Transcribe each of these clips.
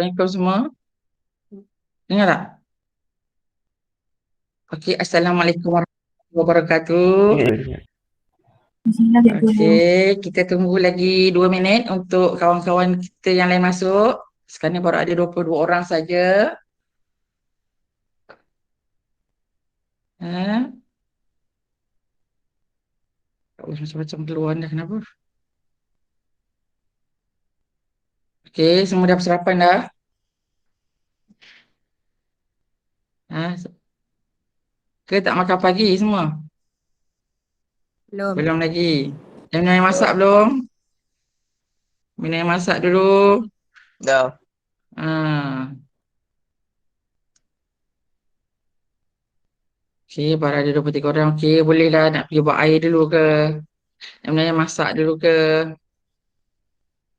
Assalamualaikum semua. Dengar tak? Okey, Assalamualaikum warahmatullahi wabarakatuh. Ingat. Bismillah cikgu. Okey, kita tunggu lagi 2 minit untuk kawan-kawan kita yang lain masuk. Sekarang ni baru ada 22 orang saja. Ha? Oh, macam-macam keluar dah, kenapa? Okey, semua dah sarapan dah? Ha? Ke tak makan pagi semua? Belum. Belum lagi. Yang nak masak belum? Minum yang masak dulu. Dah. Ha. Okey, baru ada 23 orang. Okey, bolehlah nak pergi buat air dulu ke? Yang masak dulu ke?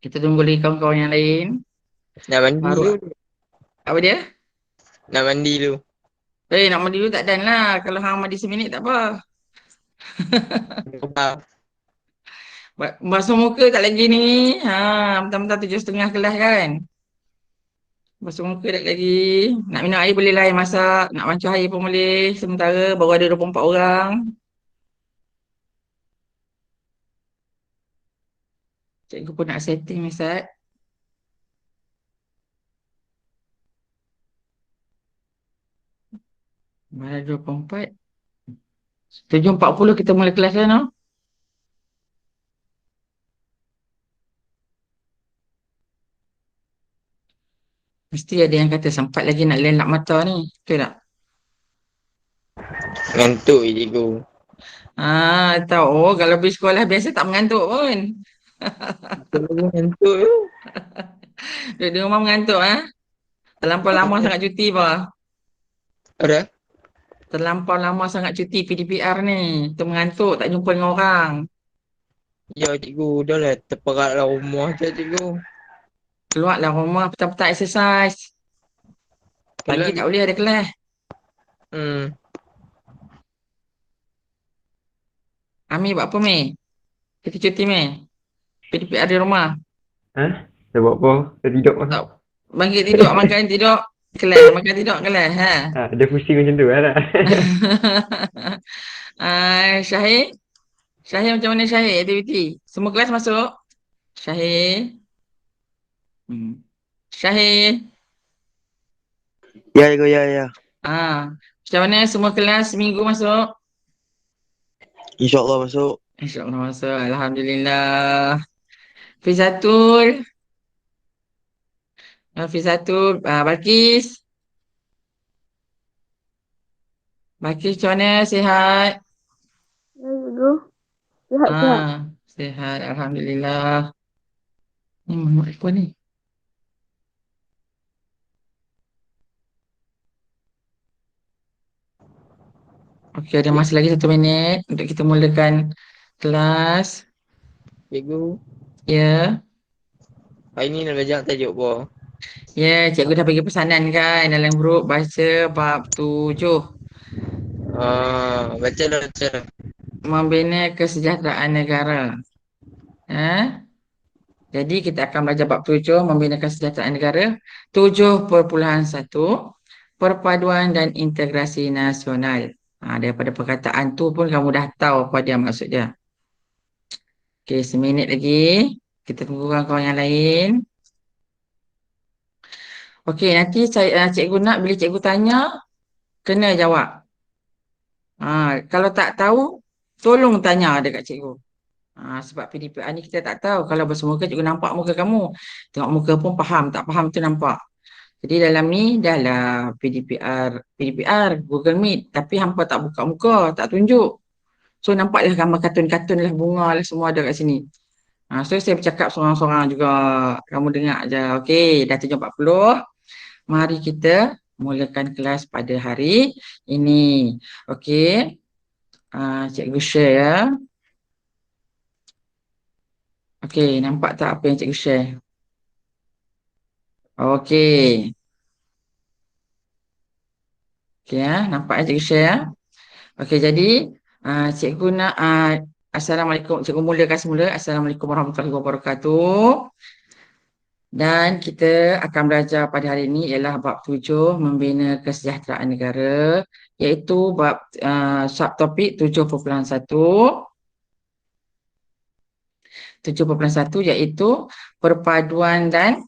Kita tunggu lagi kawan-kawan yang lain. Nak mandi Baru dulu. apa dia? Nak mandi dulu. Nak mandi dulu tak dan lah. Kalau hang mandi seminit tak apa. Dah. Basuh muka tak lagi ni. Mentang-mentang 7.30 kelas kan. Basuh muka tak lagi. Nak minum air boleh lah air masak. Nak bancuh air pun boleh. Sementara baru ada 24 orang. Cikgu pun nak setting ni Ustaz. Mana 24. 7.40 kita mula kelas kan, no? Mesti ada yang kata sempat lagi nak lelak mata ni. Betul tak? Ngantuk je cikgu. Tahu. Oh, kalau pergi sekolah biasa tak mengantuk pun. Cikgu ngantuk tu. Duduk di rumah mengantuk, Terlampau lama sangat cuti apa? Ada? Terlampau lama sangat cuti PDPR ni. Tu mengantuk, tak jumpa dengan orang. Ya cikgu, dah lah terperak dalam rumah je cikgu. Keluarlah rumah, petang-petang exercise. Pagi Kelas tak boleh ada kelas. Hmm. Ami buat apa, Mi? Kita cuti, Mi? PDPR di rumah. Dah buat apa? Dah tidur masa. Tak. Bangkit tidur, makan tidur. Kelas, makan tidur, kelas. Dia pusing macam tu lah. Syahir? Syahir macam mana Syahir aktiviti? Semua kelas masuk? Syahir? Syahir? Ya cikgu, ya. Macam mana semua kelas seminggu masuk? InsyaAllah masuk. InsyaAllah masuk. Alhamdulillah. Fizatul? Fizatul. Balkis? Balkis macam mana? Sihat? Ya cikgu. Sihat. Sihat. Alhamdulillah. Ni Muhammad Ikhwan ni. Okey, ada masa lagi 1 minit untuk kita mulakan kelas. Cikgu, Ya. hari ni nak belajar tajuk apa? Ya, cikgu dah bagi pesanan kan dalam grup baca bab 7. Baca dah. Membina kesejahteraan negara. Jadi kita akan belajar bab 7 membina kesejahteraan negara. 7.1 perpaduan dan integrasi nasional. Daripada perkataan tu pun kamu dah tahu apa dia maksud dia. Okey, seminit lagi. Kita tunggu kawan-kawan yang lain. Okey, nanti cikgu nak bila cikgu tanya kena jawab. Kalau tak tahu tolong tanya dekat cikgu. Sebab PDPR ni kita tak tahu. Kalau bersemuka cikgu nampak muka kamu. Tengok muka pun faham. Tak faham tu nampak. Jadi dalam ni dah lah PDPR, Google Meet. Tapi hampa tak buka muka, tak tunjuk. So nampaklah gambar kartun-kartun lah, bunga lah semua ada kat sini. So saya bercakap seorang-seorang juga. Kamu dengar je. Okey, dah 7.40. Mari kita mulakan kelas pada hari ini. Okey. Cikgu share ya. Okey, nampak tak apa yang cikgu share? Okey. Okey nampak cikgu share ya. Okey, jadi cikgu nak Assalamualaikum, cikgu mulakan semula. Assalamualaikum warahmatullahi wabarakatuh. Dan kita akan belajar pada hari ini ialah bab 7 membina kesejahteraan negara, iaitu bab subtopik 7.1. 7.1 iaitu perpaduan dan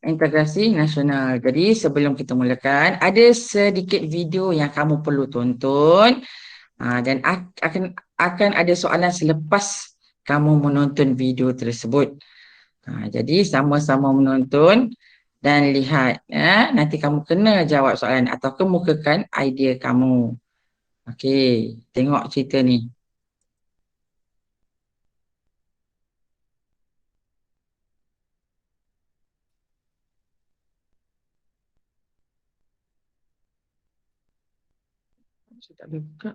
integrasi nasional. Jadi sebelum kita mulakan, ada sedikit video yang kamu perlu tonton. Dan akan ada soalan selepas kamu menonton video tersebut. Jadi sama-sama menonton dan lihat. Nanti kamu kena jawab soalan atau kemukakan idea kamu. Okey, tengok cerita ni. Saya tak boleh buka.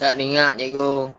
Tak dengar cikgu.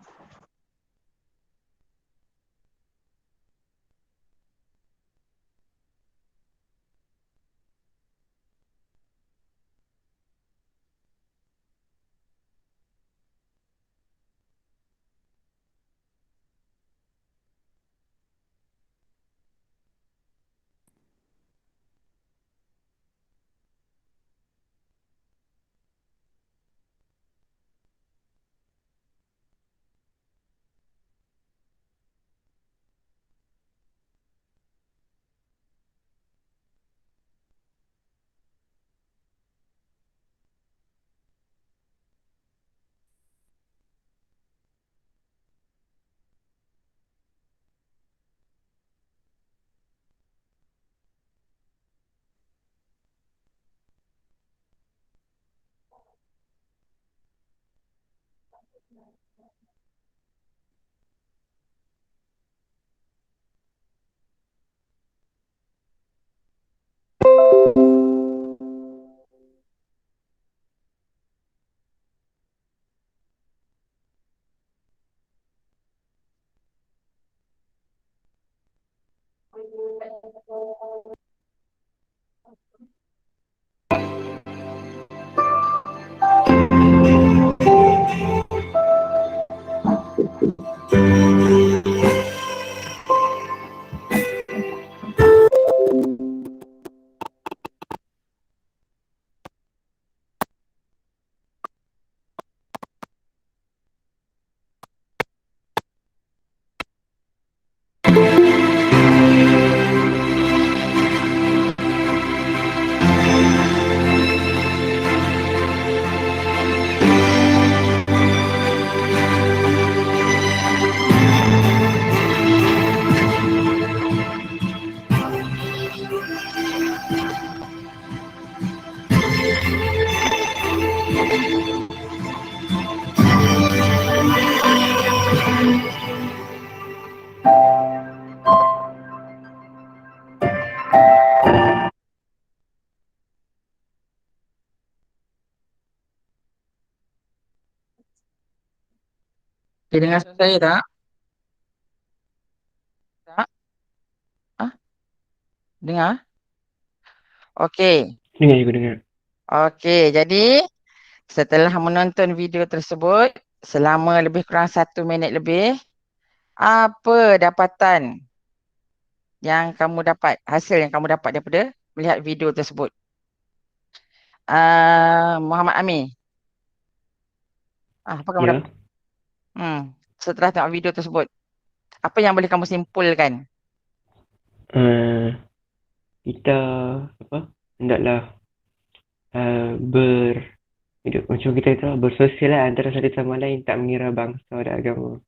Okay, dengar suara saya tak? Tak? Dengar? Okey. Dengar cikgu, dengar. Okey, jadi setelah menonton video tersebut selama lebih kurang 1 minit lebih, apa dapatan yang kamu dapat, hasil yang kamu dapat daripada melihat video tersebut? Muhammad Amir. Apa kamu Ya. dapat? Setelah tengok video tersebut. Apa yang boleh kamu simpulkan? Kita apa? Hendaklah ber hidup macam kita itu bersosial lah antara satu sama lain, tak mengira bangsa dan agama.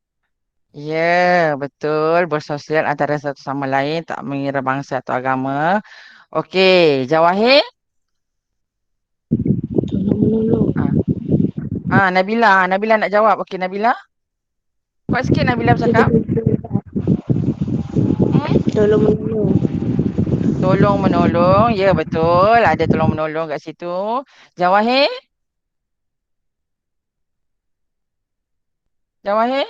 Ya, betul. Bersosial antara satu sama lain, tak mengira bangsa atau agama. Okey, Jawahir. Tolong menolong. Nabila. Nabila nak jawab. Okey, Nabila. Kuat sikit Nabila bercakap. Tolong menolong. Tolong menolong. Ya, betul. Ada tolong menolong kat situ. Jawahir. Jawahir.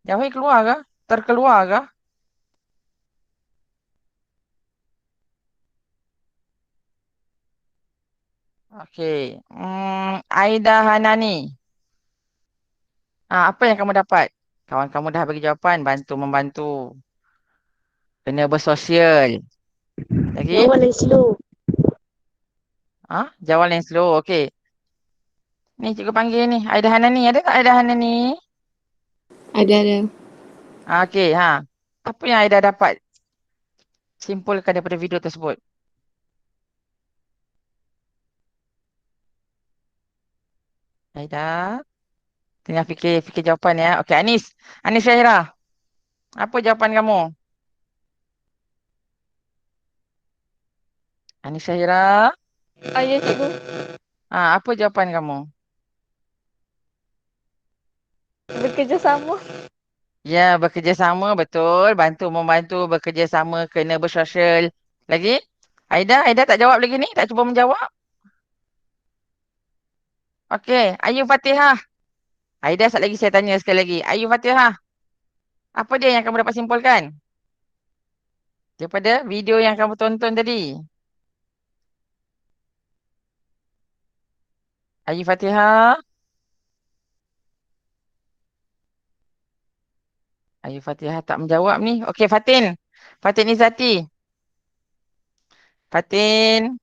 Jawahir keluar ke? Terkeluar ke? Okey. Aida Hanani. Apa yang kamu dapat? Kawan kamu dah bagi jawapan. Bantu-membantu. Kena bersosial. Lagi? Jawab yang slow. Jawapan yang slow. Okey. Ni cikgu panggil ni. Aida Hanani. Ada tak Aida Hanani? Ada. Okey. Apa yang Aida dapat? Simpulkan daripada video tersebut. Aida. Tengah fikir jawapan ya. Okey, Anis. Anis Syahira. Apa jawapan kamu? Anis Syahira. Ya, cikgu. Apa jawapan kamu? Bekerjasama. Ya, bekerjasama. Betul. Bantu-membantu. Bekerjasama. Kena bersosial. Lagi? Aida tak jawab lagi ni? Tak cuba menjawab? Okey. Ayu Fatihah. Aida, sekali lagi saya tanya sekali lagi. Ayu Fatihah. Apa dia yang kamu dapat simpulkan? Daripada video yang kamu tonton tadi. Ayu Fatihah. Ayu Fatihah tak menjawab ni. Okey, Fatin. Fatin Izzati. Fatin.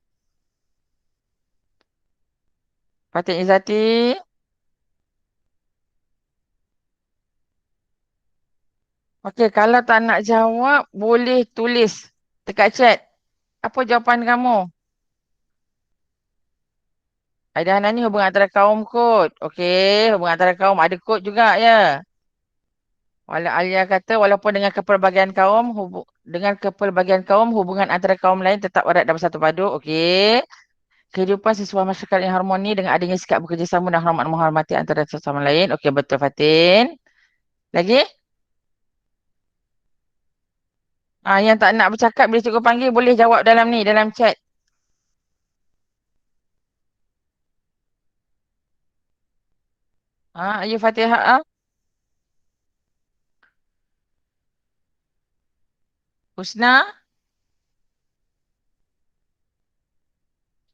Fatin Izzati. Okey, kalau tak nak jawab, boleh tulis dekat chat. Apa jawapan kamu? Aida Hanani hubungan antara kaum kot. Okey, hubungan antara kaum ada kot juga ya. Alia kata walaupun dengan kepelbagian kaum, hubungan antara kaum lain tetap erat dan bersatu padu. Okey. Kehidupan sesuai masyarakat yang harmoni dengan adanya sikap bekerjasama dan hormat menghormati antara satu sama lain. Okey, betul Fatin. Lagi? Yang tak nak bercakap bila cikgu panggil boleh jawab dalam ni, dalam chat. Ayu Fatihah. Husna?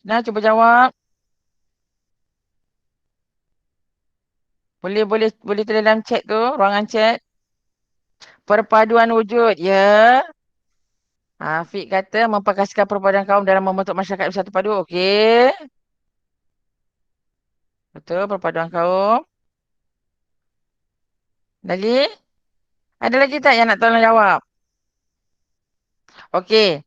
Husna cuba jawab. Boleh tulis dalam chat tu, ruangan chat. Perpaduan wujud, ya. Afiq kata memperkasihkan perpaduan kaum dalam membentuk masyarakat bersatu padu. Okey. Betul, perpaduan kaum. Lagi? Ada lagi tak yang nak tolong jawab? Okey.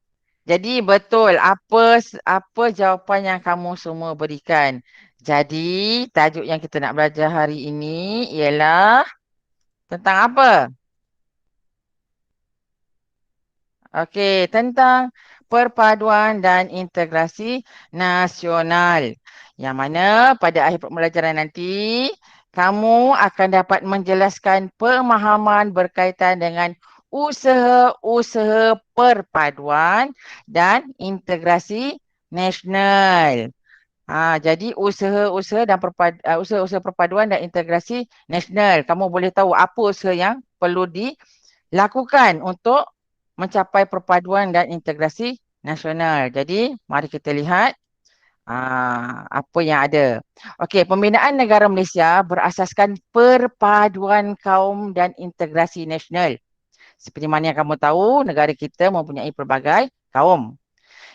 Jadi betul apa jawapan yang kamu semua berikan. Jadi tajuk yang kita nak belajar hari ini ialah tentang apa? Okey, tentang perpaduan dan integrasi nasional. Yang mana pada akhir pembelajaran nanti, kamu akan dapat menjelaskan pemahaman berkaitan dengan usaha-usaha perpaduan dan integrasi nasional. Jadi usaha-usaha dan usaha-usaha perpaduan dan integrasi nasional. Kamu boleh tahu apa usaha yang perlu dilakukan untuk mencapai perpaduan dan integrasi nasional. Jadi, mari kita lihat apa yang ada. Okey, pembinaan negara Malaysia berasaskan perpaduan kaum dan integrasi nasional. Seperti mana yang kamu tahu, negara kita mempunyai pelbagai kaum.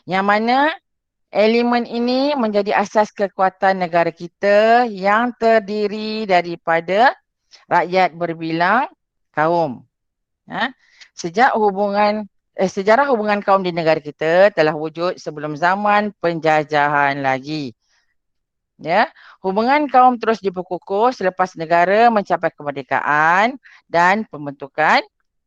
Yang mana Elemen ini menjadi asas kekuatan negara kita yang terdiri daripada rakyat berbilang kaum. Ya. Sejarah hubungan kaum di negara kita telah wujud sebelum zaman penjajahan lagi. Ya, hubungan kaum terus diperkukuh selepas negara mencapai kemerdekaan dan pembentukan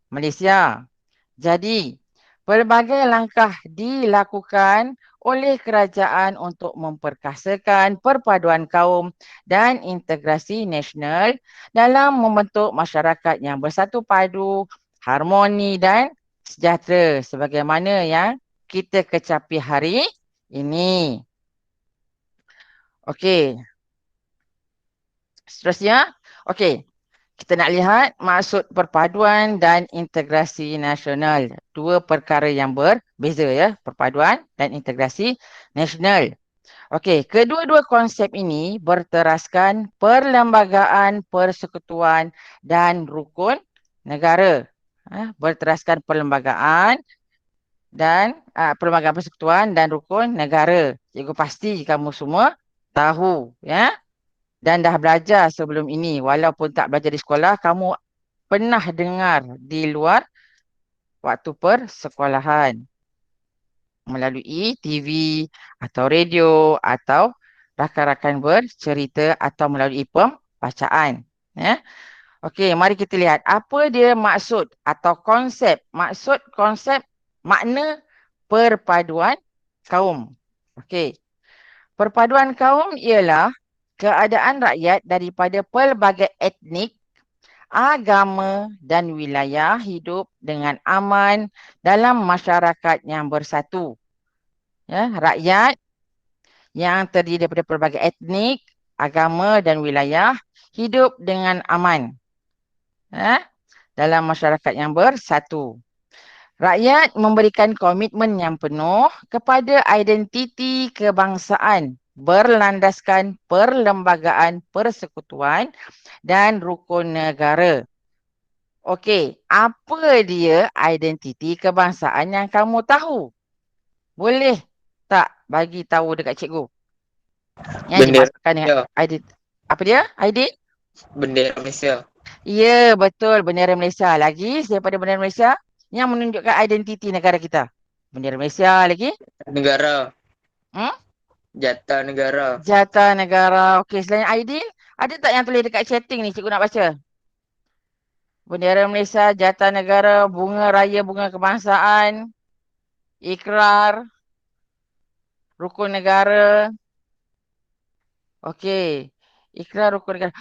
Malaysia. Jadi, pelbagai langkah dilakukan oleh kerajaan untuk memperkasakan perpaduan kaum dan integrasi nasional dalam membentuk masyarakat yang bersatu padu, harmoni dan sejahtera sebagaimana yang kita kecapi hari ini. Okey. Seterusnya, okey. Kita nak lihat maksud perpaduan dan integrasi nasional. Dua perkara yang berbeza ya, perpaduan dan integrasi nasional. Okey, kedua-dua konsep ini berteraskan perlembagaan persekutuan dan rukun negara. Berteraskan perlembagaan persekutuan dan rukun negara. Cikgu pasti kamu semua tahu ya. Dan dah belajar sebelum ini. Walaupun tak belajar di sekolah, kamu pernah dengar di luar waktu persekolahan. Melalui TV atau radio atau rakan-rakan bercerita atau melalui pembacaan. Ya. Okey, mari kita lihat apa dia maksud atau konsep. Konsep makna perpaduan kaum. Okey. Perpaduan kaum ialah keadaan rakyat daripada pelbagai etnik, agama dan wilayah hidup dengan aman dalam masyarakat yang bersatu. Ya, rakyat yang terdiri daripada pelbagai etnik, agama dan wilayah hidup dengan aman dalam masyarakat yang bersatu. Rakyat memberikan komitmen yang penuh kepada identiti kebangsaan berlandaskan perlembagaan persekutuan dan rukun negara. Okey, apa dia identiti kebangsaan yang kamu tahu? Boleh tak bagi tahu dekat cikgu? Yang Bendera dimasukkan dengan apa dia? ID? Bendera Malaysia. Ya, betul. Bendera Malaysia. Lagi daripada bendera Malaysia yang menunjukkan identiti negara kita. Bendera Malaysia lagi? Negara. Jata negara. Jata negara. Okey, selain ID, ada tak yang tulis dekat chatting ni cikgu nak baca? Bendera Malaysia, Jata negara, bunga raya, bunga kebangsaan, ikrar, rukun negara. Okey. Ikrar rukun negara.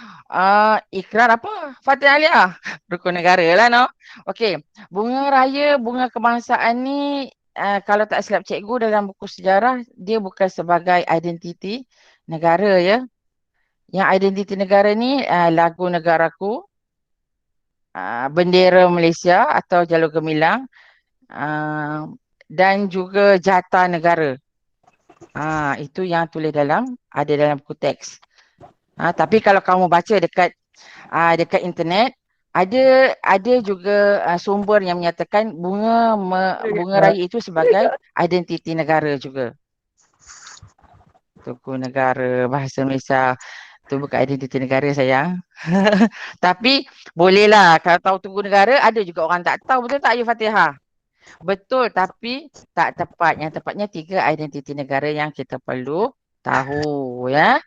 Ikrar apa? Fatih Alia. Rukun negara lah no. Okey. Bunga raya, bunga kebangsaan ni kalau tak silap cikgu dalam buku sejarah, dia bukan sebagai identiti negara ya. Yang identiti negara ni lagu negaraku, bendera Malaysia atau jalur gemilang dan juga jata negara. Itu yang tulis ada dalam buku teks. Tapi kalau kamu baca dekat internet, ada juga sumber yang menyatakan bunga raya itu sebagai identiti negara juga. Tugu negara bahasa Malaysia tu bukan identiti negara sayang. Tapi bolehlah kalau tahu tugu negara, ada juga orang tak tahu, betul tak Ayu Fatihah? Betul, tapi tak tepat. Yang tepatnya 3 identiti negara yang kita perlu tahu ya.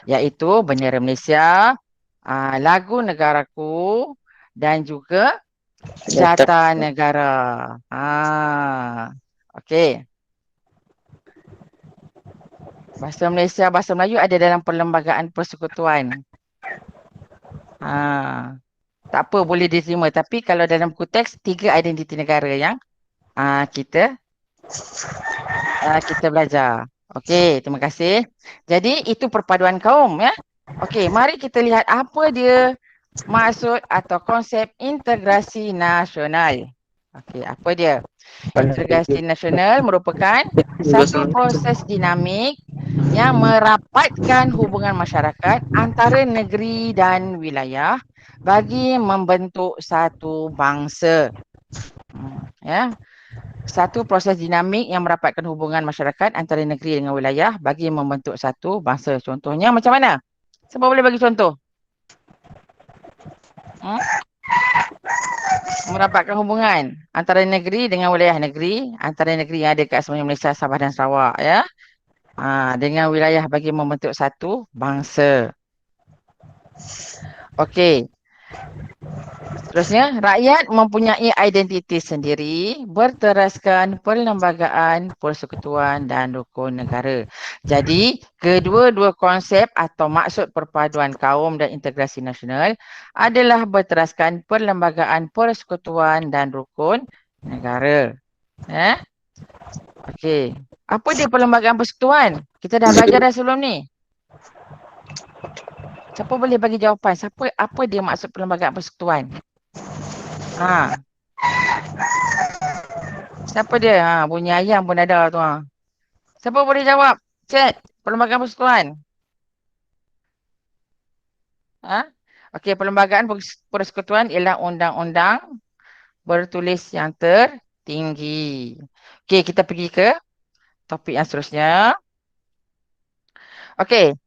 Iaitu bendera Malaysia, lagu negaraku dan juga jata negara. Okey. Bahasa Malaysia, bahasa Melayu ada dalam perlembagaan persekutuan. Tak apa, boleh diterima. Tapi kalau dalam buku teks, 3 identiti negara yang kita belajar. Okey, terima kasih. Jadi itu perpaduan kaum ya. Okey, mari kita lihat apa dia maksud atau konsep integrasi nasional. Okey, apa dia? Integrasi nasional merupakan satu proses dinamik yang merapatkan hubungan masyarakat antara negeri dan wilayah bagi membentuk satu bangsa. Ya. Satu proses dinamik yang merapatkan hubungan masyarakat antara negeri dengan wilayah bagi membentuk satu bangsa. Contohnya macam mana? Siapa boleh bagi contoh? Hmm? Merapatkan hubungan antara negeri dengan wilayah negeri, antara negeri yang ada kat semenanjung Malaysia, Sabah dan Sarawak, ya. Dengan wilayah bagi membentuk satu bangsa. Okey. Seterusnya, rakyat mempunyai identiti sendiri berteraskan perlembagaan, persekutuan dan rukun negara. Jadi, kedua-dua konsep atau maksud perpaduan kaum dan integrasi nasional adalah berteraskan perlembagaan, persekutuan dan rukun negara. Okey. Apa dia perlembagaan persekutuan? Kita dah belajar dah sebelum ni. Siapa boleh bagi jawapan? Apa dia maksud perlembagaan persekutuan? Siapa dia? Bunyi ayam pun ada tu. Siapa boleh jawab? Chat, perlembagaan persekutuan. Okey, perlembagaan persekutuan ialah undang-undang bertulis yang tertinggi. Okey, kita pergi ke topik yang seterusnya. Okey.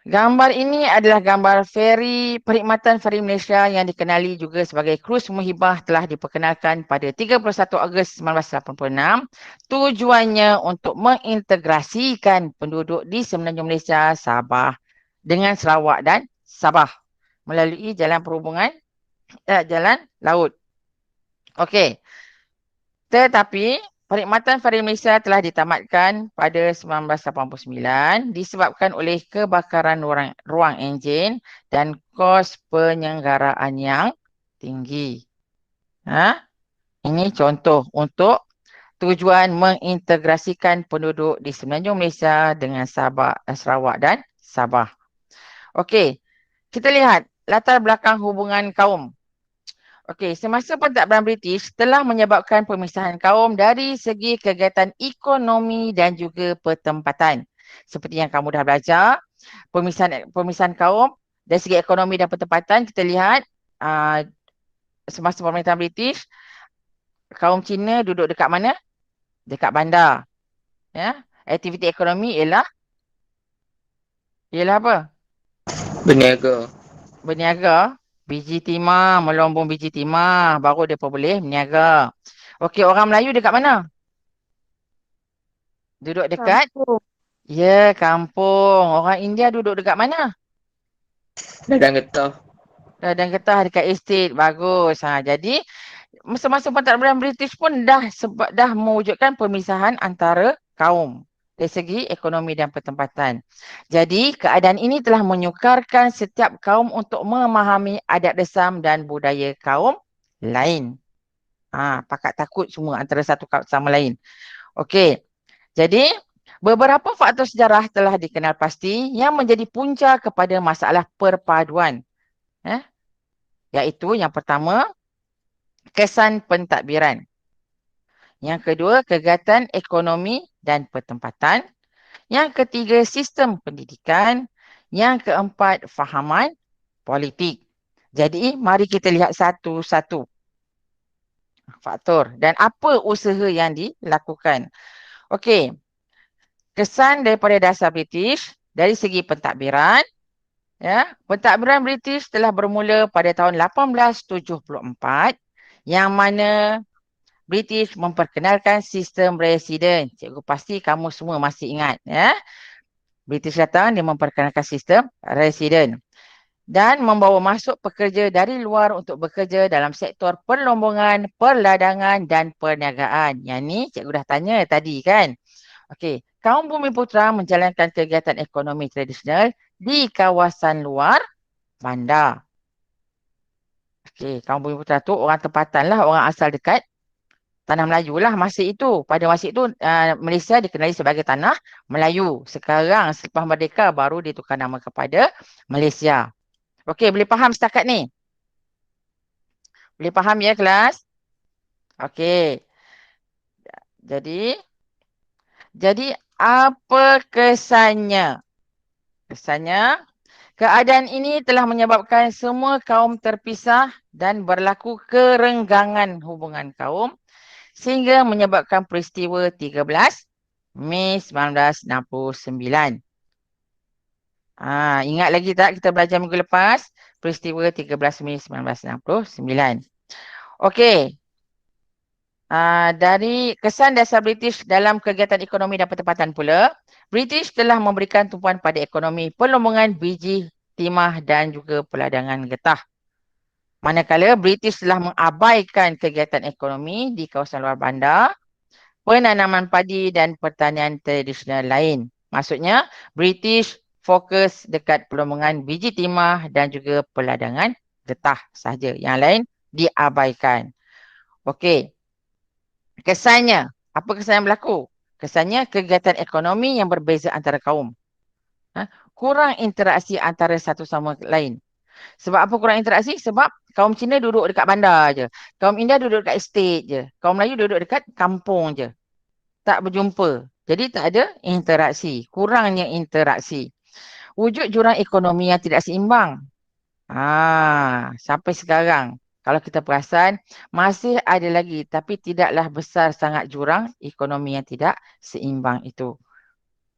Gambar ini adalah gambar perkhidmatan feri Malaysia yang dikenali juga sebagai Krus Muhibah telah diperkenalkan pada 31 Ogos 1986. Tujuannya untuk mengintegrasikan penduduk di semenanjung Malaysia, Sabah dengan Sarawak dan Sabah melalui jalan perhubungan, jalan laut. Okey. Tetapi perkhidmatan feri Malaysia telah ditamatkan pada 1989 disebabkan oleh kebakaran ruang enjin dan kos penyelenggaraan yang tinggi. Ini contoh untuk tujuan mengintegrasikan penduduk di semenanjung Malaysia dengan Sarawak dan Sabah. Okey, kita lihat latar belakang hubungan kaum. Okey, semasa pentadbiran British telah menyebabkan pemisahan kaum dari segi kegiatan ekonomi dan juga pertempatan. Seperti yang kamu dah belajar, pemisahan kaum dari segi ekonomi dan pertempatan, kita lihat semasa pemerintahan British, kaum Cina duduk dekat mana? Dekat bandar. Ya, aktiviti ekonomi ialah apa? Berniaga. Berniaga. Biji timah, melombong biji timah, baru dia boleh berniaga. Okey, orang Melayu dekat mana? Duduk dekat? Kampung. Ya, kampung. Orang India duduk dekat mana? Ladang getah. Ladang getah dekat estate. Bagus. Jadi, masa-masa pentadbiran British pun dah mewujudkan pemisahan antara kaum dari segi ekonomi dan pertempatan. Jadi, keadaan ini telah menyukarkan setiap kaum untuk memahami adat resam dan budaya kaum lain. Pakat takut semua antara satu kaum sama lain. Okey. Jadi, beberapa faktor sejarah telah dikenal pasti yang menjadi punca kepada masalah perpaduan. Iaitu yang pertama, kesan pentadbiran. Yang kedua, kegiatan ekonomi dan pertempatan. Yang ketiga, sistem pendidikan. Yang keempat, fahaman politik. Jadi, mari kita lihat satu-satu faktor dan apa usaha yang dilakukan. Okey, kesan daripada dasar British dari segi pentadbiran. Pentadbiran British telah bermula pada tahun 1874 yang mana British memperkenalkan sistem residen. Cikgu pasti kamu semua masih ingat. British datang, dia memperkenalkan sistem residen. Dan membawa masuk pekerja dari luar untuk bekerja dalam sektor perlombongan, perladangan dan perniagaan. Yang ni cikgu dah tanya tadi kan. Okey, kaum Bumiputera menjalankan kegiatan ekonomi tradisional di kawasan luar bandar. Okey, kaum Bumiputera tu orang tempatan lah, orang asal dekat Tanah Melayu lah masa itu. Pada masa itu Malaysia dikenali sebagai Tanah Melayu. Sekarang selepas merdeka baru ditukar nama kepada Malaysia. Okey, boleh faham setakat ni? Boleh faham ya kelas? Okey. Jadi apa kesannya? Kesannya, keadaan ini telah menyebabkan semua kaum terpisah dan berlaku kerenggangan hubungan kaum sehingga menyebabkan peristiwa 13 Mei 1969. Ingat lagi tak kita belajar minggu lepas? Peristiwa 13 Mei 1969. Okey. Dari kesan dasar British dalam kegiatan ekonomi dan pertempatan pula, British telah memberikan tumpuan pada ekonomi perlombongan biji timah dan juga peladangan getah. Manakala British telah mengabaikan kegiatan ekonomi di kawasan luar bandar, penanaman padi dan pertanian tradisional lain. Maksudnya, British fokus dekat perlombongan biji timah dan juga peladangan getah sahaja. Yang lain diabaikan. Okey. Kesannya, apa kesan yang berlaku? Kesannya kegiatan ekonomi yang berbeza antara kaum. Kurang interaksi antara satu sama lain. Sebab apa kurang interaksi? Sebab kaum Cina duduk dekat bandar je. Kaum India duduk dekat estate je. Kaum Melayu duduk dekat kampung je. Tak berjumpa. Jadi tak ada interaksi. Kurangnya interaksi. Wujud jurang ekonomi yang tidak seimbang. Sampai sekarang. Kalau kita perasan, masih ada lagi tapi tidaklah besar sangat jurang ekonomi yang tidak seimbang itu.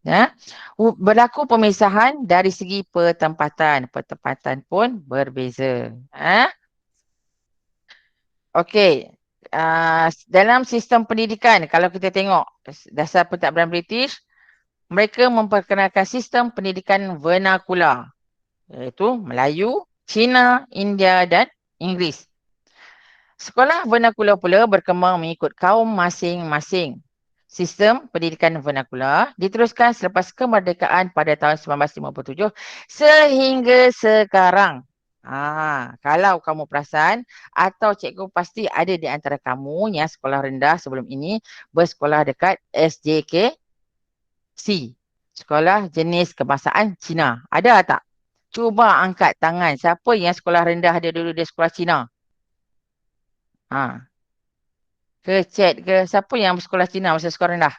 Ya? Berlaku pemisahan dari segi pertempatan. Pertempatan pun berbeza. Okey. Dalam sistem pendidikan, kalau kita tengok dasar pentadbiran British, mereka memperkenalkan sistem pendidikan vernakular. Iaitu Melayu, Cina, India dan Inggeris. Sekolah vernakular pula berkembang mengikut kaum masing-masing. Sistem pendidikan vernakular diteruskan selepas kemerdekaan pada tahun 1957 sehingga sekarang. Kalau kamu perasan atau cikgu pasti ada di antara kamu yang sekolah rendah sebelum ini bersekolah dekat SJKC. Sekolah Jenis Kebangsaan Cina. Ada tak? Cuba angkat tangan. Siapa yang sekolah rendah dia dulu di sekolah Cina? Ke chat ke siapa yang bersekolah Cina masa sekolah rendah?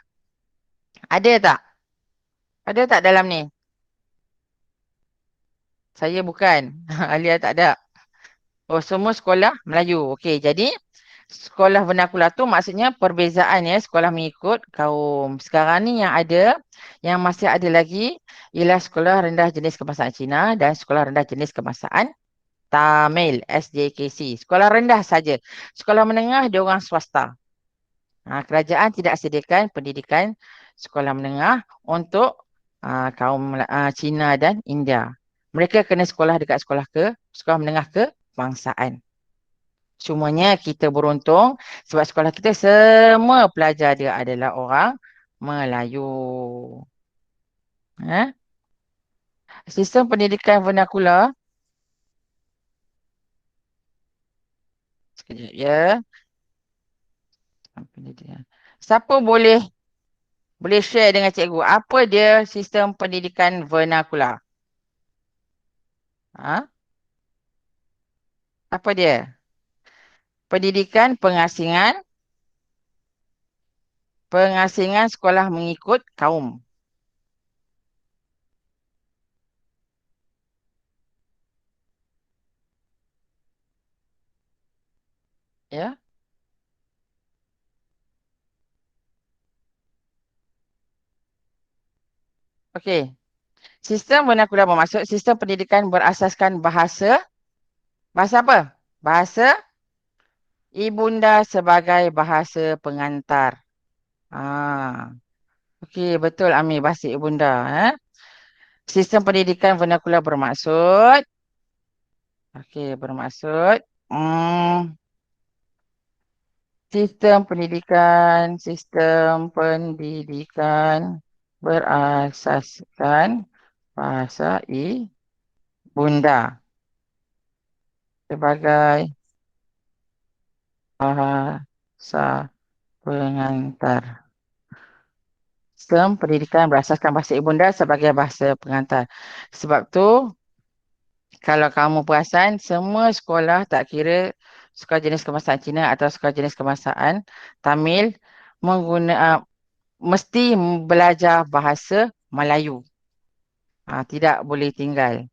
Ada tak? Ada tak dalam ni? Saya bukan. Alia tak ada. Oh, semua sekolah Melayu. Okey, jadi sekolah vernakular tu maksudnya perbezaan ya sekolah mengikut kaum. Sekarang ni yang masih ada lagi ialah sekolah rendah jenis kebangsaan Cina dan sekolah rendah jenis kebangsaan Tamil, SJKC. Sekolah rendah saja. Sekolah menengah dia orang swasta. Kerajaan tidak sediakan pendidikan sekolah menengah untuk kaum Cina dan India. Mereka kena sekolah dekat sekolah menengah kebangsaan. Cumanya kita beruntung sebab sekolah kita semua pelajar dia adalah orang Melayu. Sistem pendidikan vernakular. Sekejap ya. Siapa boleh share dengan cikgu apa dia sistem pendidikan vernakular? Apa dia? Pendidikan pengasingan sekolah mengikut kaum. Ya. Okey. Sistem vernakular bermaksud sistem pendidikan berasaskan bahasa apa? Bahasa ibunda sebagai bahasa pengantar. Okey, betul Ami, bahasa ibunda. Sistem pendidikan vernakular bermaksud sistem pendidikan berasaskan bahasa ibunda sebagai bahasa pengantar. Sistem pendidikan berasaskan bahasa ibunda sebagai bahasa pengantar. Sebab tu, kalau kamu perasan, semua sekolah tak kira sekolah jenis kebangsaan Cina atau sekolah jenis kebangsaan Tamil mesti belajar bahasa Melayu. Tidak boleh tinggal.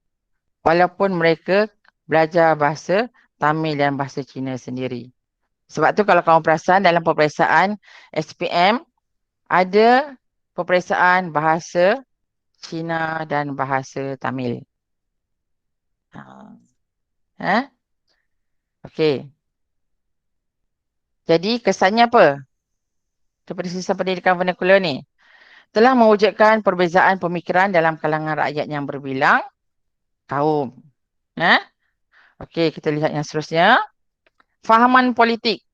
Walaupun mereka belajar bahasa Tamil dan bahasa Cina sendiri. Sebab tu kalau kamu perasan dalam peperiksaan SPM ada peperiksaan bahasa Cina dan bahasa Tamil. Ha? Okey. Jadi kesannya apa? Daripada sistem pendidikan vernakular ni. Telah mewujudkan perbezaan pemikiran dalam kalangan rakyat yang berbilang kaum. Okey, kita lihat yang seterusnya. Fahaman politik.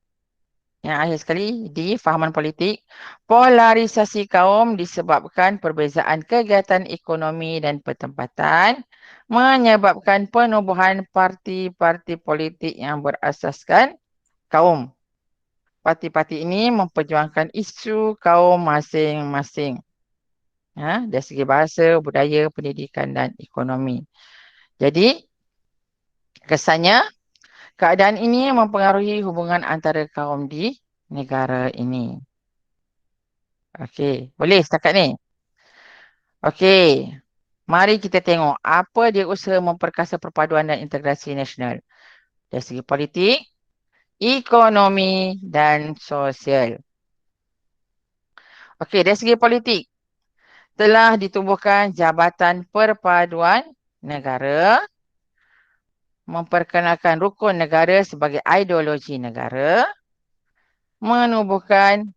Yang akhir sekali di fahaman politik. Polarisasi kaum disebabkan perbezaan kegiatan ekonomi dan pertempatan menyebabkan penubuhan parti-parti politik yang berasaskan kaum. Parti-parti ini memperjuangkan isu kaum masing-masing. Dari segi bahasa, budaya, pendidikan dan ekonomi. Jadi, kesannya, keadaan ini mempengaruhi hubungan antara kaum di negara ini. Okey, boleh setakat ni? Okey, mari kita tengok apa dia usaha memperkasa perpaduan dan integrasi nasional. Dari segi politik, ekonomi dan sosial. Okey, dari segi politik, telah ditubuhkan Jabatan Perpaduan Negara, memperkenalkan rukun negara sebagai ideologi negara, menubuhkan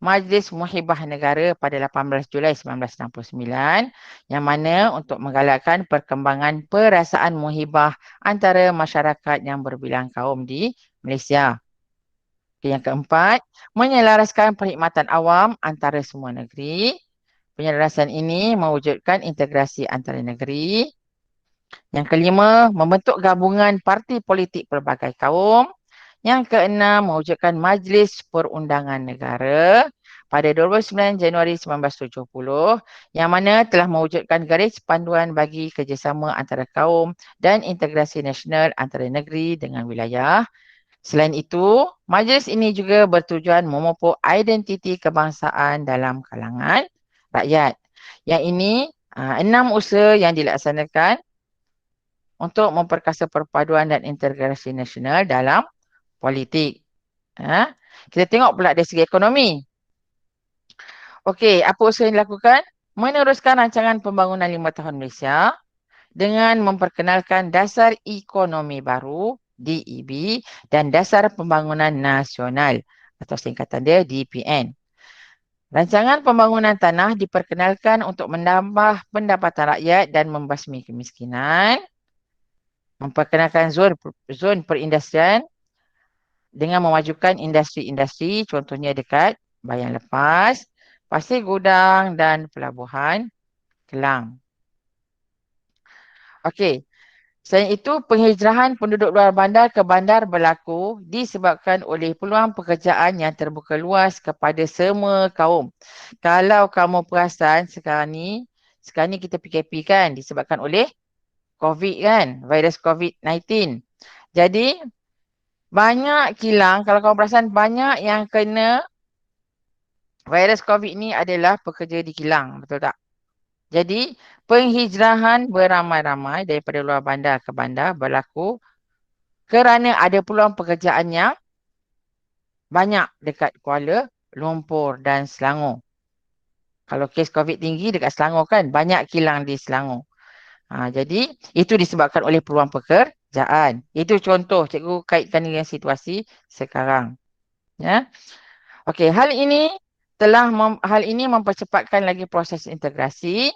Majlis Muhibah Negara pada 18 Julai 1969 yang mana untuk menggalakkan perkembangan perasaan muhibah antara masyarakat yang berbilang kaum di Malaysia. Yang keempat, menyelaraskan perkhidmatan awam antara semua negeri. Penyelarasan ini mewujudkan integrasi antara negeri. Yang kelima, membentuk gabungan parti politik pelbagai kaum. Yang keenam, mewujudkan Majlis Perundangan Negara pada 29 Januari 1970 yang mana telah mewujudkan garis panduan bagi kerjasama antara kaum dan integrasi nasional antara negeri dengan wilayah. Selain itu, majlis ini juga bertujuan memupuk identiti kebangsaan dalam kalangan rakyat. Yang ini 6 usaha yang dilaksanakan untuk memperkasa perpaduan dan integrasi nasional dalam politik. Kita tengok pula dari segi ekonomi. Okey, apa usaha yang dilakukan? Meneruskan rancangan pembangunan 5 tahun Malaysia dengan memperkenalkan dasar ekonomi baru DEB dan dasar pembangunan nasional atau singkatan dia DPN. Rancangan pembangunan tanah diperkenalkan untuk menambah pendapatan rakyat dan membasmi kemiskinan. Memperkenalkan zon perindustrian dengan memajukan industri-industri, contohnya dekat Bayan Lepas, Pasir Gudang dan Pelabuhan Kelang. Okey. Selain itu, penghijrahan penduduk luar bandar ke bandar berlaku disebabkan oleh peluang pekerjaan yang terbuka luas kepada semua kaum. Kalau kamu perasan sekarang ni kita PKP kan disebabkan oleh COVID kan, virus COVID-19. Jadi, banyak kilang, kalau kamu perasan banyak yang kena virus COVID ni adalah pekerja di kilang, betul tak? Jadi, penghijrahan beramai-ramai daripada luar bandar ke bandar berlaku kerana ada peluang pekerjaan yang banyak dekat Kuala Lumpur dan Selangor. Kalau kes COVID tinggi dekat Selangor kan, banyak kilang di Selangor. Jadi, itu disebabkan oleh peluang pekerjaan. Itu contoh, cikgu kaitkan dengan situasi sekarang. Ya. Okey, hal ini mempercepatkan lagi proses integrasi.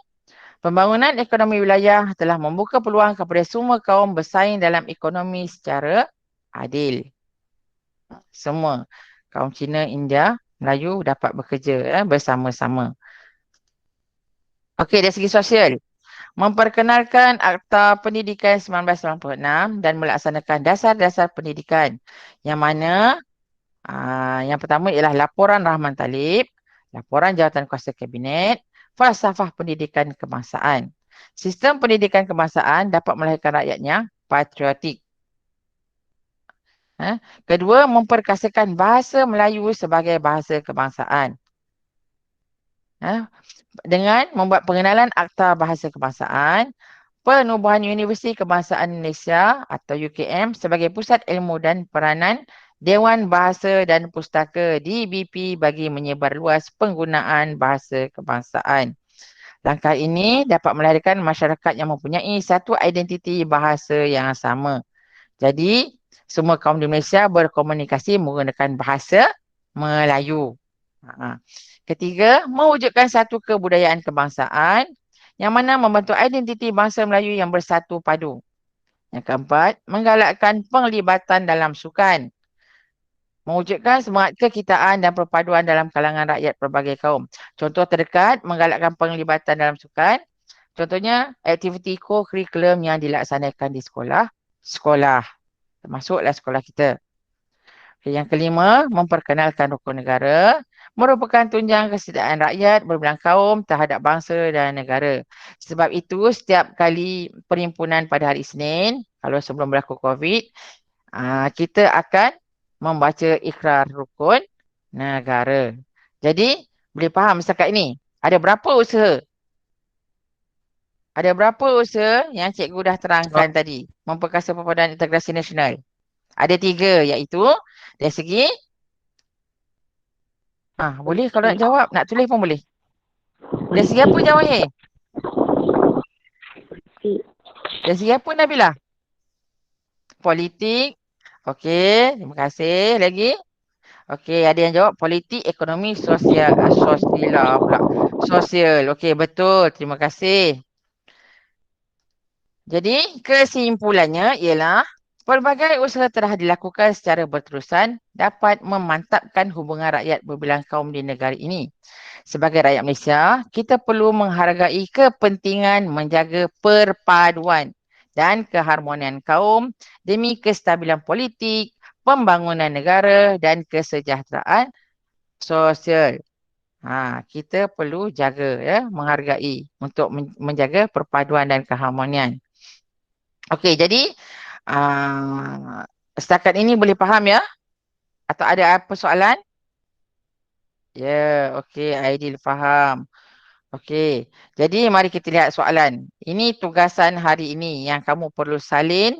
Pembangunan ekonomi wilayah telah membuka peluang kepada semua kaum bersaing dalam ekonomi secara adil. Semua kaum Cina, India, Melayu dapat bekerja bersama-sama. Okey, dari segi sosial. Memperkenalkan Akta Pendidikan 1996 dan melaksanakan dasar-dasar pendidikan yang mana yang pertama ialah laporan Rahman Talib, laporan Jawatan Kuasa Kabinet, falsafah pendidikan kebangsaan. Sistem pendidikan kebangsaan dapat melahirkan rakyat yang patriotik. Kedua, memperkasakan bahasa Melayu sebagai bahasa kebangsaan. Dengan membuat pengenalan Akta Bahasa Kebangsaan, penubuhan Universiti Kebangsaan Malaysia atau UKM sebagai pusat ilmu dan peranan Dewan Bahasa dan Pustaka DBP bagi menyebar luas penggunaan bahasa kebangsaan. Langkah ini dapat melahirkan masyarakat yang mempunyai satu identiti bahasa yang sama. Jadi, semua kaum di Malaysia berkomunikasi menggunakan bahasa Melayu. Ketiga, mewujudkan satu kebudayaan kebangsaan yang mana membentuk identiti bangsa Melayu yang bersatu padu. Yang keempat, menggalakkan penglibatan dalam sukan. Mewujudkan semangat kekitaan dan perpaduan dalam kalangan rakyat pelbagai kaum. Contoh terdekat, menggalakkan penglibatan dalam sukan. Contohnya, aktiviti co-curriculum yang dilaksanakan di sekolah. Termasuklah sekolah kita. Yang kelima, memperkenalkan rukun negara. Merupakan tunjang kesetiaan rakyat berbelang kaum terhadap bangsa dan negara. Sebab itu, setiap kali perhimpunan pada hari Isnin, kalau sebelum berlaku COVID, kita akan membaca ikrar rukun negara. Jadi, boleh faham setakat ini? Ada berapa usaha? Ada berapa usaha yang cikgu dah terangkan tadi? Memperkasa perpaduan integrasi nasional. Ada 3, iaitu dari segi boleh kalau nak jawab, nak tulis pun boleh. Dari segi apa Jawahir? Dari segi apa Nabila? Politik. Okey, terima kasih. Lagi? Okey, ada yang jawab politik, ekonomi, sosial. Sosial pula. Sosial. Okey, betul. Terima kasih. Jadi, kesimpulannya ialah pelbagai usaha telah dilakukan secara berterusan dapat memantapkan hubungan rakyat berbilang kaum di negara ini. Sebagai rakyat Malaysia, kita perlu menghargai kepentingan menjaga perpaduan dan keharmonian kaum demi kestabilan politik, pembangunan negara dan kesejahteraan sosial. Kita perlu jaga, menghargai untuk menjaga perpaduan dan keharmonian. Okey, jadi setakat ini boleh faham ya? Atau ada apa soalan? Ya, okey, Aidil faham. Okey, jadi mari kita lihat soalan. Ini tugasan hari ini yang kamu perlu salin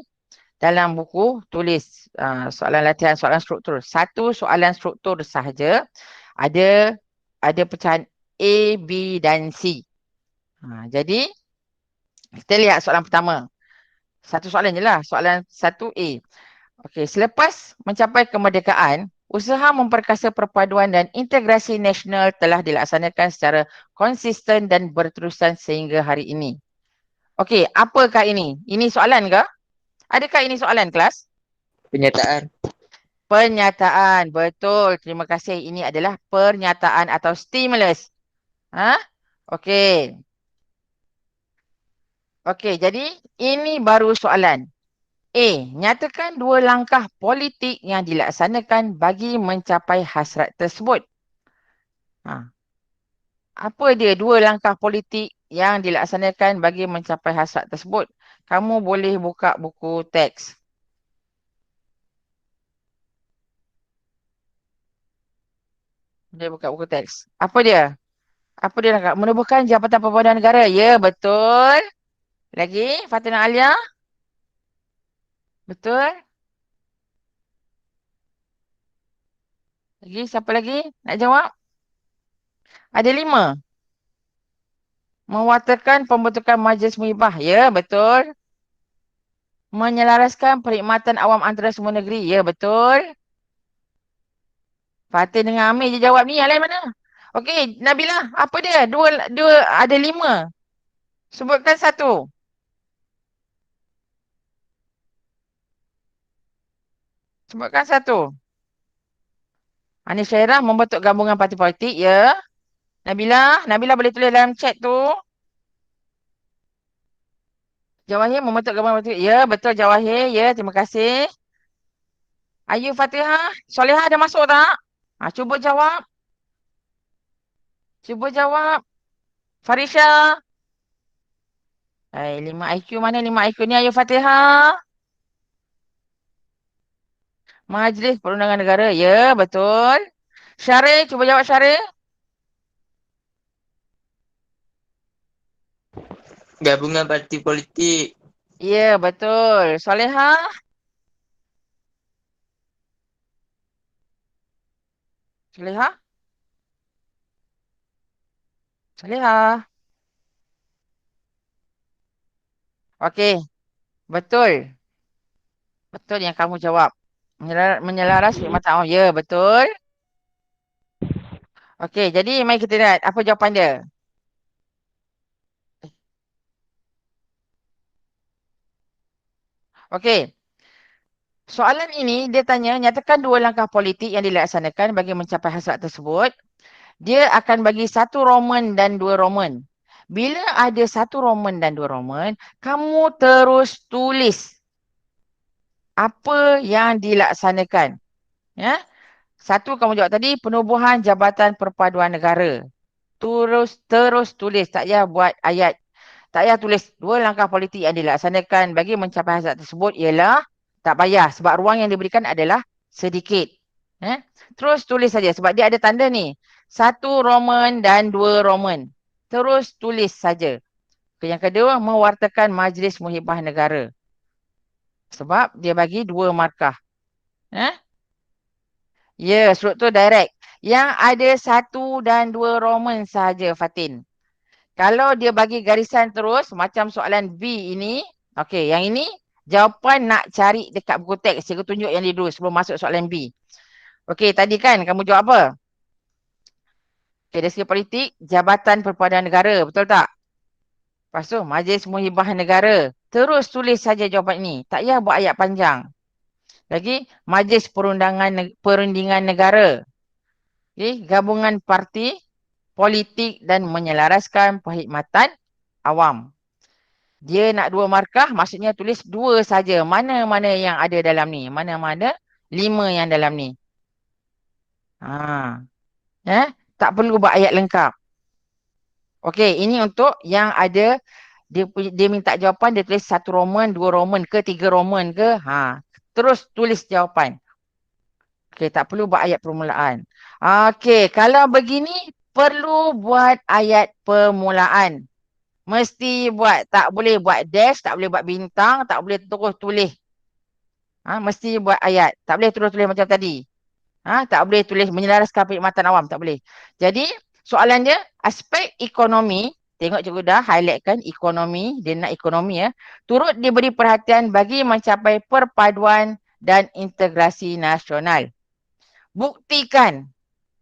dalam buku tulis soalan latihan, soalan struktur. Satu soalan struktur sahaja. Ada pecahan A, B dan C. Jadi, kita lihat soalan pertama. Satu soalan je lah. Soalan 1A. Okey, selepas mencapai kemerdekaan, usaha memperkasa perpaduan dan integrasi nasional telah dilaksanakan secara konsisten dan berterusan sehingga hari ini. Okey, apakah ini? Ini soalan ke? Adakah ini soalan kelas? Penyataan. Pernyataan, betul. Terima kasih. Ini adalah pernyataan atau stimulus. Okey. Okey, jadi ini baru soalan. A. Nyatakan 2 langkah politik yang dilaksanakan bagi mencapai hasrat tersebut. Apa dia 2 langkah politik yang dilaksanakan bagi mencapai hasrat tersebut? Kamu boleh buka buku teks. Boleh buka buku teks. Apa dia? Apa dia nak? Menubuhkan Jabatan Perpaduan Negara. Ya, betul. Lagi, Fatina Alia. Betul. Lagi, siapa lagi nak jawab? Ada 5. Mewartakan pembentukan Majlis Muhibah. Ya, betul. Menyelaraskan perkhidmatan awam antara semua negeri. Ya, betul. Fatin dengan Amir je jawab ni. Yang lain mana? Okey, Nabila, apa dia? Dua ada 5. Sebutkan 1. Sebutkan 1. Anis Syairah membentuk gabungan parti politik. Ya. Nabila boleh tulis dalam chat tu. Jawahir membentuk gabungan parti politik. Ya, betul Jawahir. Ya, terima kasih. Ayu Fatihah, Solehah ada masuk tak? Cuba jawab. Cuba jawab. Farisha. 5 IQ mana 5 IQ ni Ayu Fatihah? Majlis Perundangan Negara. Ya, betul. Syaril, cuba jawab Syaril. Gabungan parti politik. Ya, betul. Solehah. Saleha? Saleha? Okey, betul. Betul yang kamu jawab. Menyelaras perkhidmatan awam. Ya, betul. Okey, jadi mari kita lihat apa jawapan dia. Okey. Soalan ini dia tanya, nyatakan dua langkah politik yang dilaksanakan bagi mencapai hasrat tersebut. Dia akan bagi satu Roman dan dua Roman. Bila ada satu Roman dan dua Roman, kamu terus tulis apa yang dilaksanakan. Ya? Satu kamu jawab tadi, penubuhan Jabatan Perpaduan Negara. Terus tulis, tak payah buat ayat. Tak payah tulis dua langkah politik yang dilaksanakan bagi mencapai hasrat tersebut ialah tak payah sebab ruang yang diberikan adalah sedikit. Terus tulis saja sebab dia ada tanda ni. Satu Roman dan dua Roman. Terus tulis saja. Yang kedua, mewartakan Majlis Muhibah Negara. Sebab dia bagi dua markah. Ya, struktur direct. Yang ada satu dan dua Roman sahaja, Fatin. Kalau dia bagi garisan terus, macam soalan B ini, okey, yang ini jawapan nak cari dekat buku teks. Cikgu tunjuk yang ni dulu sebelum masuk soalan B. Okey, tadi kan kamu jawab apa? Okey, dari segi politik, Jabatan Perpaduan Negara, betul tak? Lepas tu, Majlis Muhibah Negara. Terus tulis saja jawapan ini. Tak payah buat ayat panjang. Lagi, Majlis Perundingan Negara. Okay, gabungan parti, politik dan menyelaraskan perkhidmatan awam. Dia nak dua markah, maksudnya tulis dua saja. Mana-mana yang ada dalam ni. Mana-mana 5 yang dalam ni. Tak perlu buat ayat lengkap. Okey, ini untuk yang ada, dia minta jawapan, dia tulis satu Roman, dua Roman ke, tiga Roman ke. Terus tulis jawapan. Okey, tak perlu buat ayat permulaan. Okey, kalau begini, perlu buat ayat permulaan. Mesti buat. Tak boleh buat dash, tak boleh buat bintang, tak boleh terus tulis. Mesti buat ayat. Tak boleh terus tulis macam tadi. Tak boleh tulis menyelaraskan perkhidmatan awam. Tak boleh. Jadi, soalan dia, aspek ekonomi, tengok cikgu dah highlightkan ekonomi, dia nak ekonomi ya. Turut diberi perhatian bagi mencapai perpaduan dan integrasi nasional. Buktikan.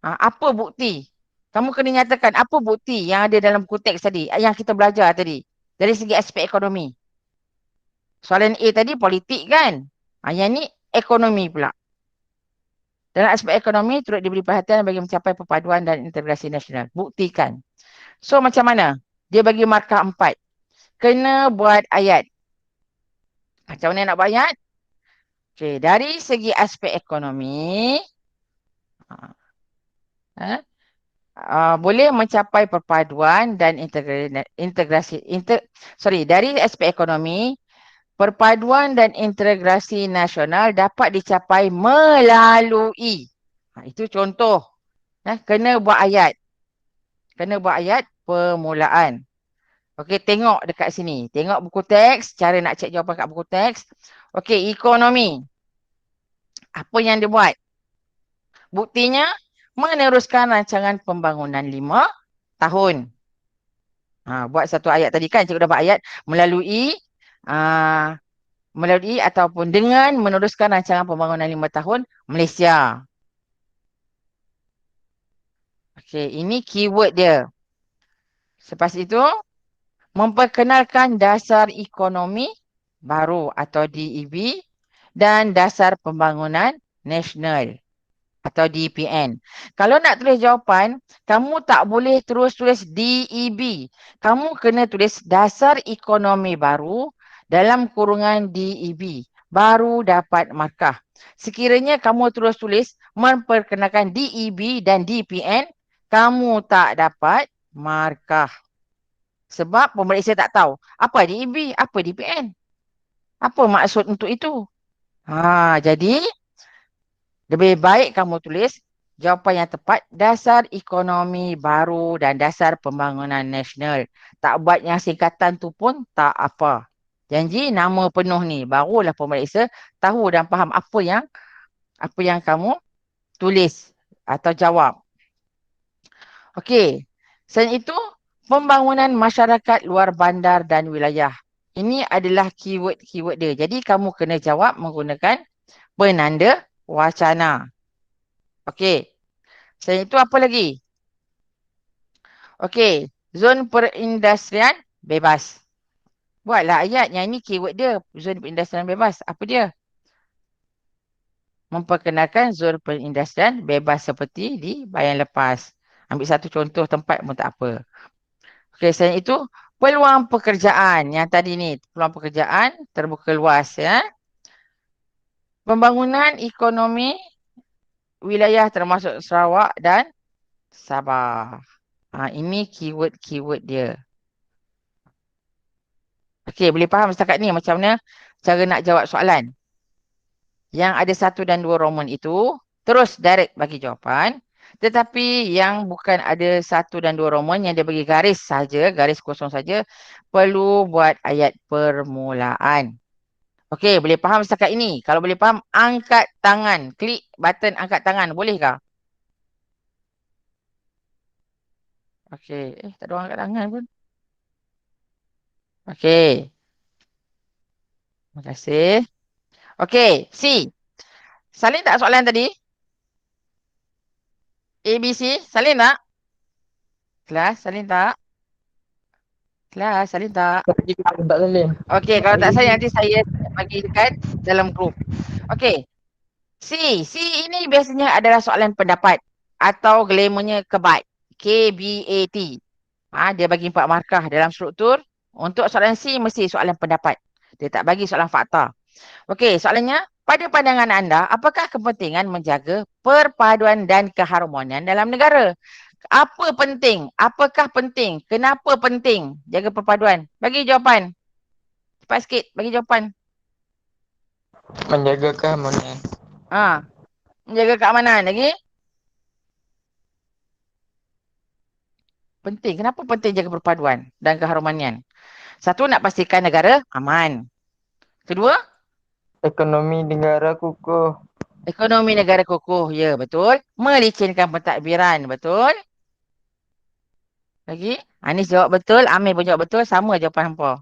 Apa bukti? Kamu kena nyatakan apa bukti yang ada dalam buku teks tadi, yang kita belajar tadi, dari segi aspek ekonomi. Soalan A tadi politik kan? Yang ni ekonomi pula. Dalam aspek ekonomi, turut diberi perhatian bagi mencapai perpaduan dan integrasi nasional. Buktikan. So, macam mana? Dia bagi markah 4. Kena buat ayat. Macam mana nak buat ayat? Okay, dari segi aspek ekonomi, boleh mencapai perpaduan dan dari aspek ekonomi, perpaduan dan integrasi nasional dapat dicapai melalui. Itu contoh. Kena buat ayat. Kena buat ayat permulaan. Okey, tengok dekat sini. Tengok buku teks. Cara nak cek jawapan kat buku teks. Okey, ekonomi. Apa yang dia buat? Buktinya, meneruskan rancangan pembangunan 5 tahun. Buat satu ayat tadi kan. Cikgu dah buat ayat. Melalui ataupun dengan meneruskan rancangan pembangunan 5 tahun Malaysia. Okey, ini keyword dia. Selepas itu, memperkenalkan dasar ekonomi baru atau DEB dan dasar pembangunan nasional atau DPN. Kalau nak tulis jawapan, kamu tak boleh terus tulis DEB. Kamu kena tulis dasar ekonomi baru dalam kurungan DEB. Baru dapat markah. Sekiranya kamu terus tulis memperkenalkan DEB dan DPN, kamu tak dapat markah. Sebab pemeriksa tak tahu apa DEB, apa DPN. Apa maksud untuk itu? Jadi lebih baik kamu tulis jawapan yang tepat dasar ekonomi baru dan dasar pembangunan nasional. Tak buat yang singkatan tu pun tak apa. Janji nama penuh ni barulah pemeriksa tahu dan faham apa yang kamu tulis atau jawab. Okey. Selain itu, pembangunan masyarakat luar bandar dan wilayah. Ini adalah keyword-keyword dia. Jadi kamu kena jawab menggunakan penanda wacana. Okey. Selain itu apa lagi? Okey. Zon perindustrian bebas. Buatlah ayat yang ini keyword dia. Zon perindustrian bebas. Apa dia? Memperkenalkan zon perindustrian bebas seperti di bayan lepas. Ambil satu contoh tempat pun tak apa. Okey, selain itu, peluang pekerjaan. Yang tadi ni, peluang pekerjaan terbuka luas ya. Pembangunan ekonomi wilayah termasuk Sarawak dan Sabah. Ini keyword-keyword dia. Okey, boleh faham setakat ni macam mana cara nak jawab soalan. Yang ada 1 dan 2 Roman itu, terus direct bagi jawapan. Tetapi yang bukan ada 1 dan 2 Roman, yang dia bagi garis saja, garis kosong saja, perlu buat ayat permulaan. Okey, boleh faham setakat ini? Kalau boleh faham, angkat tangan. Klik button angkat tangan. Bolehkah? Okey. Tak ada orang angkat tangan pun. Okey. Terima kasih. Okey, C. Salin tak soalan tadi? A, B, C. Salin tak? Kelas, salin tak? Kelas, salin tak? Tak salin. Okey, kalau tak salin nanti saya bagi dekat dalam grup. Okey. C. C ini biasanya adalah soalan pendapat atau glamournya kebat. KBAT. Dia bagi 4 markah dalam struktur. Untuk soalan C mesti soalan pendapat. Dia tak bagi soalan fakta. Okey, soalannya, pada pandangan anda, apakah kepentingan menjaga perpaduan dan keharmonian dalam negara? Apa penting? Apakah penting? Kenapa penting jaga perpaduan? Bagi jawapan. Cepat sikit, bagi jawapan. Menjaga keamanan. Menjaga keamanan lagi. Penting. Kenapa penting jaga perpaduan dan keharmonian? Satu, nak pastikan negara aman. Kedua, Ekonomi negara kukuh. ekonomi negara kukuh. Ya, betul. Melicinkan pentadbiran. Betul. Lagi. Anis jawab betul. Amir pun jawab betul. Sama jawapan hampa.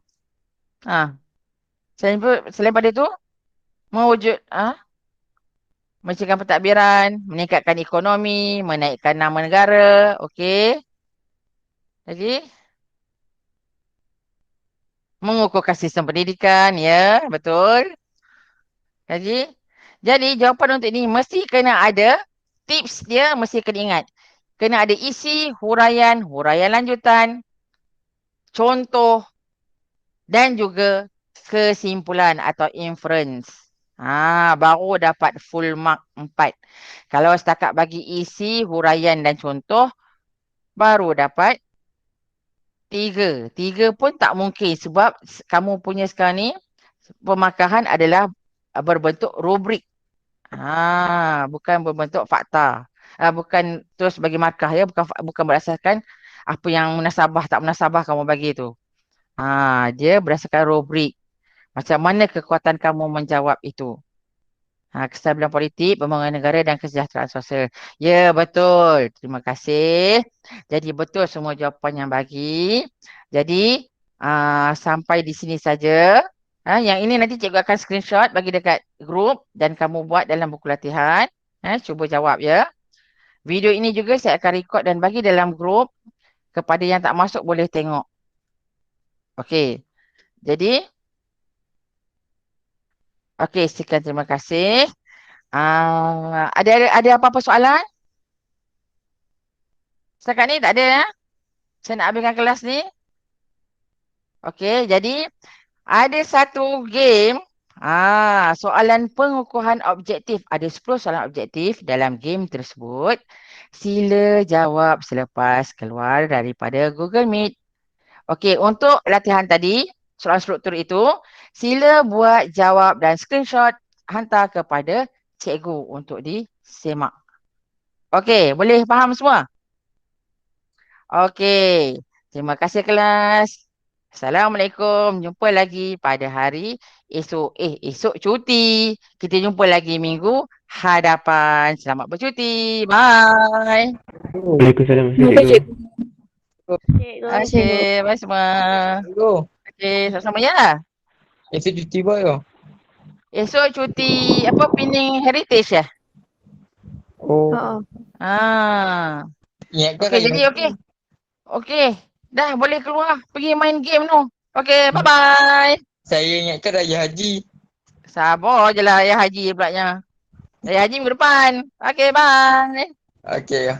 Selain pada itu, mewujud melicinkan pentadbiran, meningkatkan ekonomi, menaikkan nama negara. Okey. Lagi. Mengukuhkan sistem pendidikan. Ya, betul. Lagi. Jadi jawapan untuk ini mesti kena ada tips dia, mesti kena ingat. Kena ada isi, huraian, huraian lanjutan, contoh dan juga kesimpulan atau inference. Baru dapat full mark 4. Kalau setakat bagi isi, huraian dan contoh, baru dapat 3. 3 pun tak mungkin sebab kamu punya sekarang ni pemarkahan adalah berbentuk rubrik. Bukan berbentuk fakta. Bukan terus bagi markah ya, bukan berdasarkan apa yang munasabah tak munasabah kamu bagi tu. Dia berdasarkan rubrik. Macam mana kekuatan kamu menjawab itu. Kestabilan politik, pembangunan negara dan kesejahteraan sosial. Ya, betul. Terima kasih. Jadi betul semua jawapan yang bagi. Jadi sampai di sini saja. Yang ini nanti cikgu akan screenshot bagi dekat grup dan kamu buat dalam buku latihan. Cuba jawab ya. Video ini juga saya akan record dan bagi dalam grup. Kepada yang tak masuk boleh tengok. Okey. Jadi, okey, sekian terima kasih. Ada apa-apa soalan? Setakat ni tak ada ya? Saya nak habiskan kelas ni. Okey, jadi ada satu game. Soalan pengukuhan objektif. Ada 10 soalan objektif dalam game tersebut. Sila jawab selepas keluar daripada Google Meet. Okey, untuk latihan tadi, soalan struktur itu, sila buat jawab dan screenshot hantar kepada cikgu untuk disemak. Okey, boleh faham semua? Okey, terima kasih kelas. Assalamualaikum. Jumpa lagi pada hari esok. Esok cuti. Kita jumpa lagi minggu hadapan. Selamat bercuti. Bye. Waalaikumsalam. Terima kasih, Cikgu. cikgu. Terima kasih, cikgu. Okay, bye semua. Cikgu. Okay, sama-sama ya. Esok cuti baru. Esok cuti apa Pening Heritage ya? Oh. Ah. Ingatkan Okey, saya jadi main okey. Okey. Dah boleh keluar pergi main game tu. Okey, bye-bye. Saya ingatkan Raya Haji. Sabar je lah Ayah Haji pulaknya. Ayah Haji minggu depan. Okey, bye. Okey.